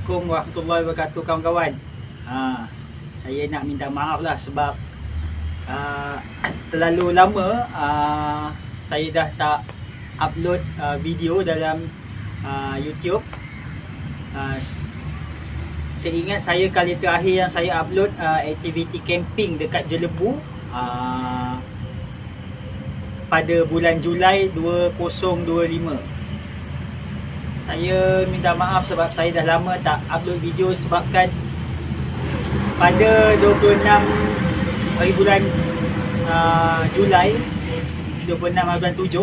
Assalamualaikum warahmatullahi wabarakatuh kawan-kawan. Saya nak minta maaf lah sebab terlalu lama saya dah tak upload video dalam YouTube. Saya ingat saya kali terakhir yang saya upload aktiviti camping dekat Jelebu pada bulan Julai 2025. Saya minta maaf sebab saya dah lama tak upload video sebabkan pada 26 hari bulan Julai 26 hari bulan 7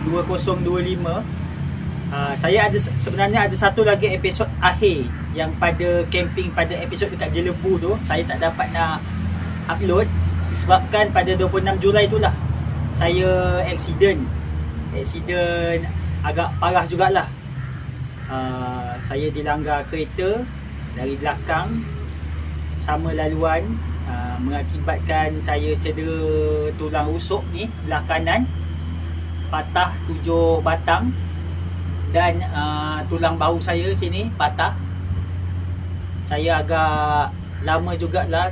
2025 saya ada sebenarnya ada satu lagi episod akhir yang pada camping, pada episod dekat Jelebu tu saya tak dapat nak upload disebabkan pada 26 Julai itulah saya accident agak parah jugalah. Saya dilanggar kereta dari belakang sama laluan, mengakibatkan saya cedera tulang rusuk ni belah kanan, patah 7 batang dan tulang bahu saya sini patah. Saya agak lama jugalah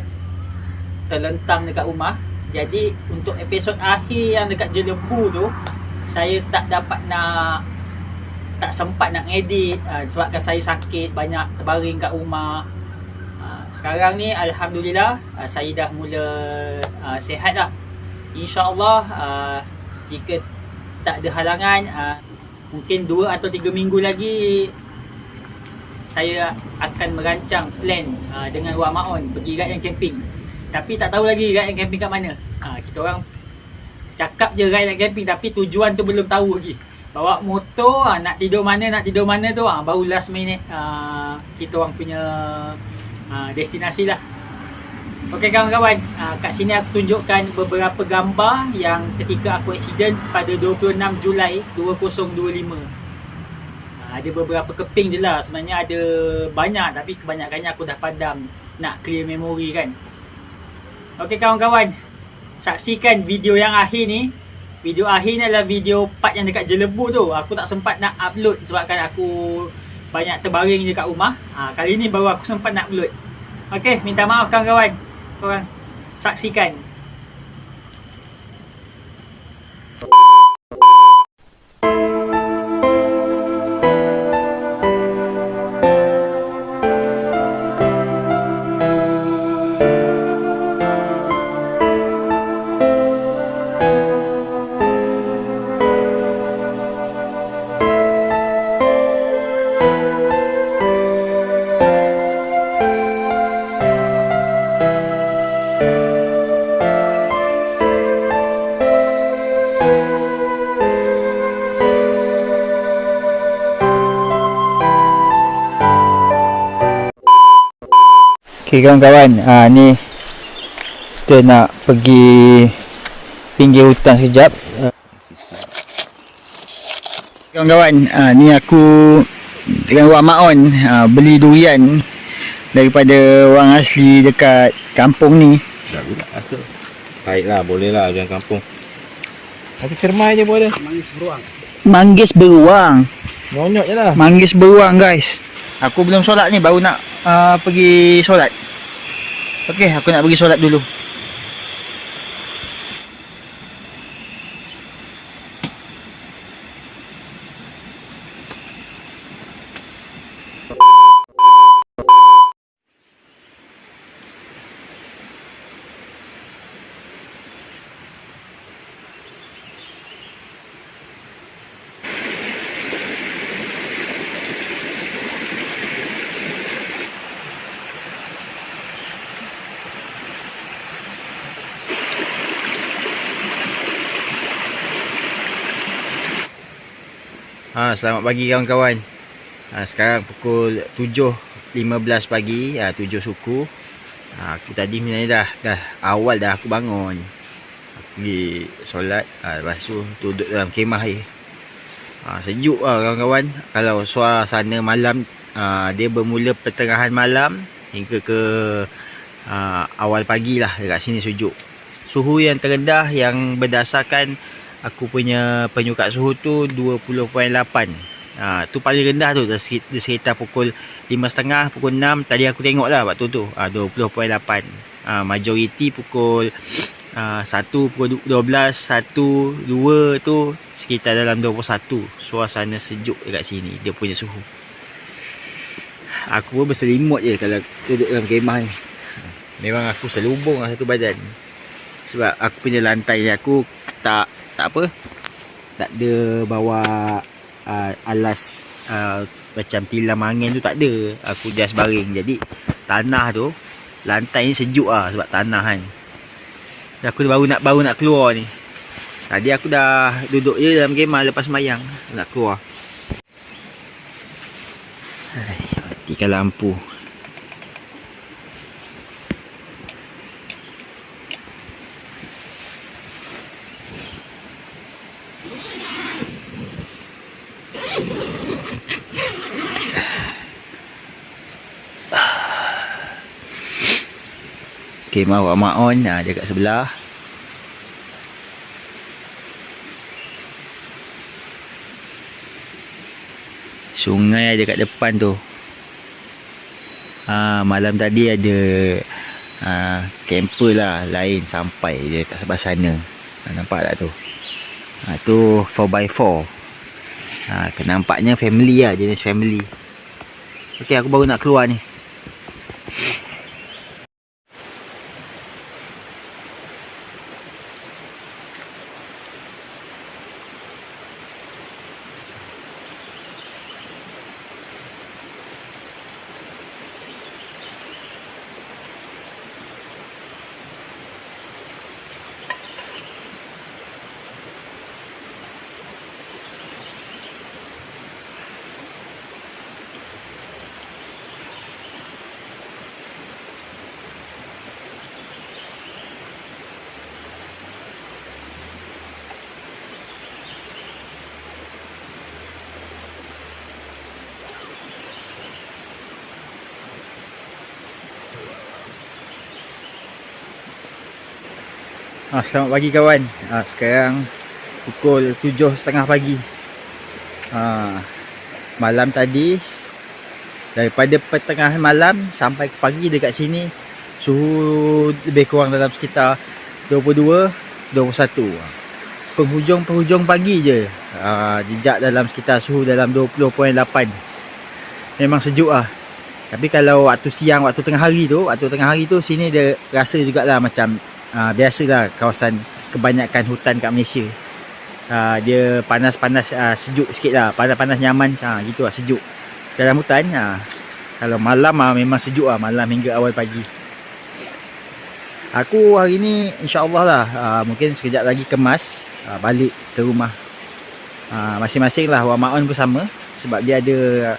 terlentang dekat rumah. Jadi untuk episod akhir yang dekat Jelebu tu saya tak sempat nak edit sebabkan saya sakit, banyak terbaring kat rumah. Sekarang ni alhamdulillah saya dah mula sihat lah. InsyaAllah jika tak ada halangan, mungkin 2 atau 3 minggu lagi saya akan merancang plan dengan Wak Maon pergi ride yang camping. Tapi tak tahu lagi ride yang camping kat mana. Kita orang cakap je ride yang camping tapi tujuan tu belum tahu lagi. Bawa motor, nak tidur mana tu baru last minute kita orang punya destinasi lah. Okey kawan-kawan, kat sini aku tunjukkan beberapa gambar yang ketika aku accident pada 26 Julai 2025. Ada beberapa keping je lah, sebenarnya ada banyak tapi kebanyakannya aku dah padam nak clear memory kan. Okey kawan-kawan, saksikan video yang akhir ni. Video akhir ni adalah video part yang dekat Jelebu tu. Aku tak sempat nak upload sebabkan aku banyak terbaring je kat rumah. Kali ni baru aku sempat nak upload. Okey, minta maaf kawan-kawan. Korang saksikan. Okay kawan-kawan, ni kita nak pergi pinggir hutan sekejap. Kawan-kawan, ni aku dengan Wak Maon beli durian daripada orang asli dekat kampung ni. Baiklah, boleh lah jangan kampung. Tapi kermai je boleh. Manggis beruang. Monyok je lah. Manggis beruang guys. Aku belum solat ni, baru nak pergi solat. Okey, aku nak pergi solat dulu. Selamat pagi kawan-kawan. Sekarang pukul 7.15 pagi, 7 suku. Aku tadi sebenarnya dah awal dah aku bangun. Aku pergi solat, lepas tu duduk dalam kemah je. Sejuk lah kawan-kawan. Kalau suasana malam, dia bermula pertengahan malam hingga ke awal pagi lah dekat sini sejuk. Suhu yang terendah yang berdasarkan aku punya penyukat suhu tu 20.8 Tu paling rendah tu di sekitar pukul 5.30, pukul 6 tadi aku tengok lah waktu tu. 20.8. Majoriti pukul 1, pukul 12, 1, 2 tu sekitar dalam 21. Suasana sejuk dekat sini, dia punya suhu. Aku pun berselimut je kalau duduk dalam kemah ni. Memang aku selubung lah satu badan. Sebab aku punya lantai ni aku tak apa, tak ada bawa alas macam tilam angin tu, tak ada. Aku just baring. Jadi tanah tu, lantai ni sejuk lah sebab tanah kan. Aku baru nak keluar ni. Tadi aku dah duduk je dalam kemah lepas sembahyang, nak keluar. Matikan lampu. Kemah Wak Maon dia kat sebelah. Sungai ada kat depan tu. Malam tadi ada camper lah lain sampai dia kat sebelah sana. Nampak tak tu? Tu 4x4. Nampaknya family lah, jenis family. Okey, aku baru nak keluar ni. Selamat pagi kawan. Sekarang pukul 7.30 pagi. Malam tadi, daripada pertengahan malam sampai ke pagi dekat sini, suhu lebih kurang dalam sekitar 22, 21. Penghujung pagi je jejak dalam sekitar suhu dalam 20.8. Memang sejuk lah. Tapi kalau waktu siang, waktu tengah hari tu sini dia rasa jugalah macam biasalah kawasan kebanyakan hutan kat Malaysia. Dia panas-panas, sejuk sikit lah. Panas-panas nyaman, gitu lah, sejuk. Dalam hutan, kalau malam memang sejuk lah, malam hingga awal pagi. Aku hari ni insyaAllah lah, mungkin sekejap lagi kemas, balik ke rumah. Masing-masing lah, Wak Maon pun sama. Sebab dia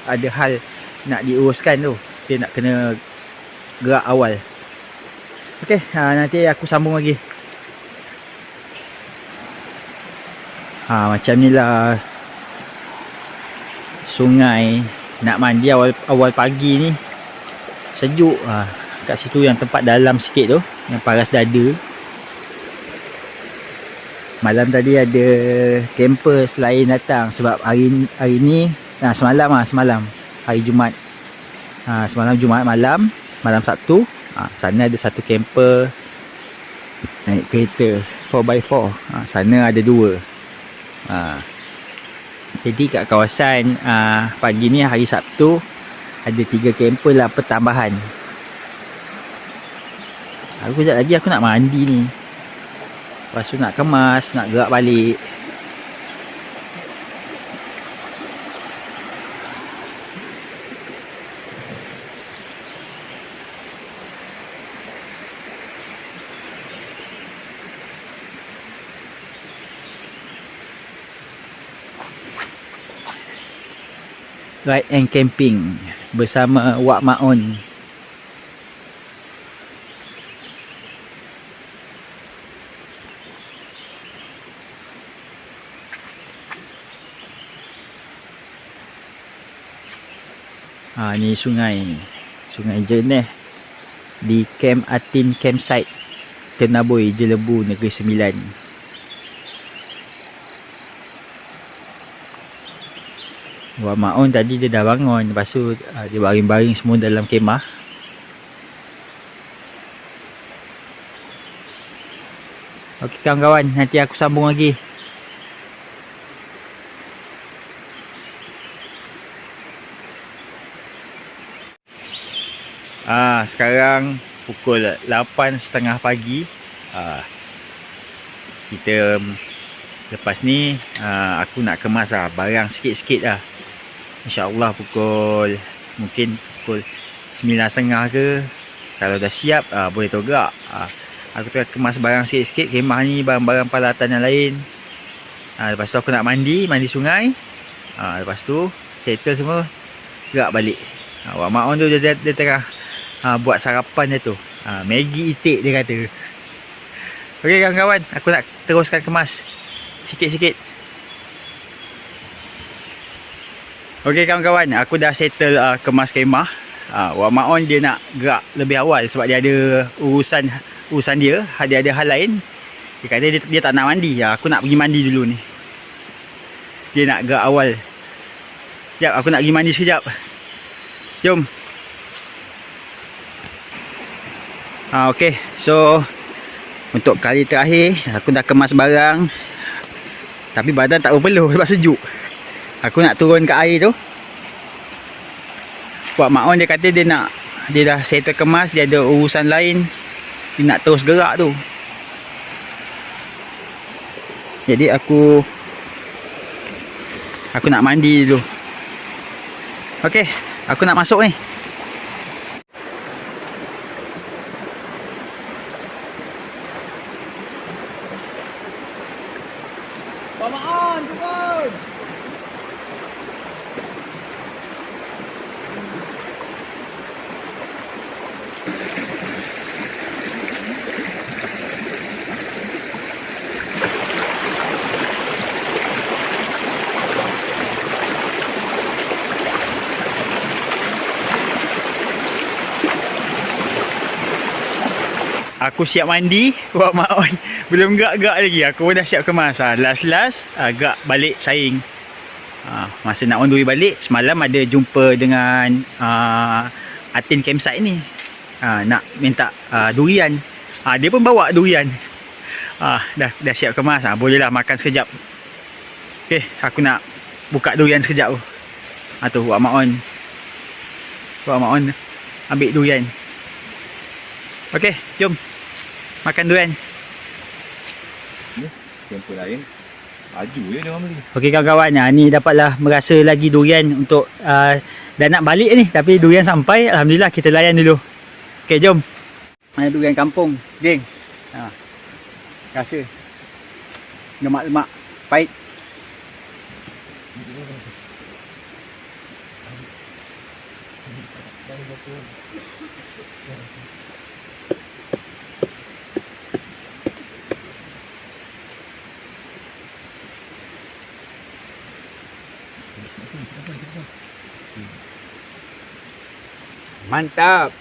ada hal nak diuruskan tu. Dia nak kena gerak awal. Okey, nanti aku sambung lagi. Macam ni lah sungai. Nak mandi awal pagi ni sejuk. Kat situ yang tempat dalam sikit tu, yang paras dada. Malam tadi ada campers lain datang. Sebab hari ni semalam hari Jumaat. Semalam Jumaat malam Sabtu, sana ada satu camper naik kereta 4x4. Sana ada 2. Jadi kat kawasan pagi ni hari Sabtu ada 3 camper lah pertambahan. Sekejap lagi aku nak mandi ni. Lepas tu nak kemas, nak gerak balik. Ride and camping bersama Wak Maon. Ni sungai Jerneh di Camp Atin Campsite, Ternaboi, Jelebu, Negeri Sembilan. Wak Maon tadi dia dah bangun. Lepas tu dia baring-baring semua dalam kemah. Okey kawan-kawan, nanti aku sambung lagi. Sekarang pukul 8.30 pagi. Kita lepas ni aku nak kemas barang sikit-sikit lah. InsyaAllah mungkin pukul 9.30 ke. Kalau dah siap boleh togak. Aku tengah kemas barang sikit-sikit. Kemah ni barang-barang peralatan yang lain. Lepas tu aku nak mandi sungai. Lepas tu settle semua, gerak balik. Wak Maon tu dia tengah buat sarapan dia tu. Maggi itik dia kata. Okey kawan-kawan, aku nak teruskan kemas sikit-sikit. Okey kawan-kawan, aku dah settle kemas kemah. Wak Maon dia nak gerak lebih awal sebab dia ada urusan dia ada hal lain. Dia kata dia tak nak mandi. Aku nak pergi mandi dulu ni. Dia nak gerak awal. Sekejap, aku nak pergi mandi sekejap. Jom. Okey, so untuk kali terakhir aku dah kemas barang. Tapi badan tak berpeluh sebab sejuk. Aku nak turun ke air tu. Wak Maon dia kata dia dah settle kemas, dia ada urusan lain. Dia nak terus gerak tu. Jadi aku nak mandi dulu. Okey, aku nak masuk ni. Wak Maon, turun. Aku siap mandi, Wak Maon belum gerak-gerak lagi. Aku pun dah siap kemas. Last gerak balik saing. Masa nak on the way balik, semalam ada jumpa dengan Atin campsite ni. Nak minta durian. Dia pun bawa durian. Dah siap kemas. Bolehlah makan sekejap. Okey, aku nak buka durian sekejap tu. Tu Wak Maon. Wak Maon ambil durian. Okey, jom makan durian. Tempoh lain baju je dia orang beli. Okey kawan-kawan, ni dapatlah merasa lagi durian untuk dah nak balik ni, tapi durian sampai. Alhamdulillah, kita layan dulu. Okey, jom. Mana durian kampung, geng. Rasa lemak-lemak, pahit. Mantap.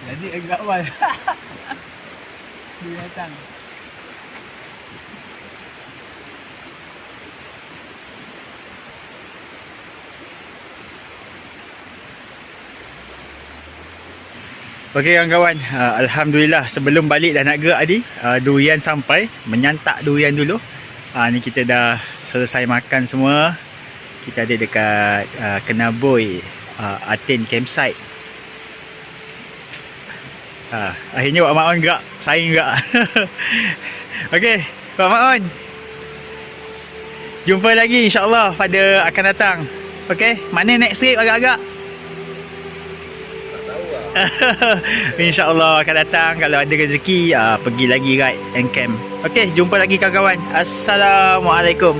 Jadi agak awal. Dia datang. Okey kawan-kawan, alhamdulillah sebelum balik dah nak gerak tadi, durian sampai, menyantak durian dulu. Ni kita dah selesai makan semua. Kita ada dekat Kenaboi Atin campsite. Akhirnya Wak Maon gerak, saing gerak. Okey, Wak Maon. Jumpa lagi insya-Allah pada akan datang. Okey, mana next trip agak-agak? InsyaAllah akan datang. Kalau ada rezeki pergi lagi ride and camp. Okey, jumpa lagi kawan-kawan. Assalamualaikum.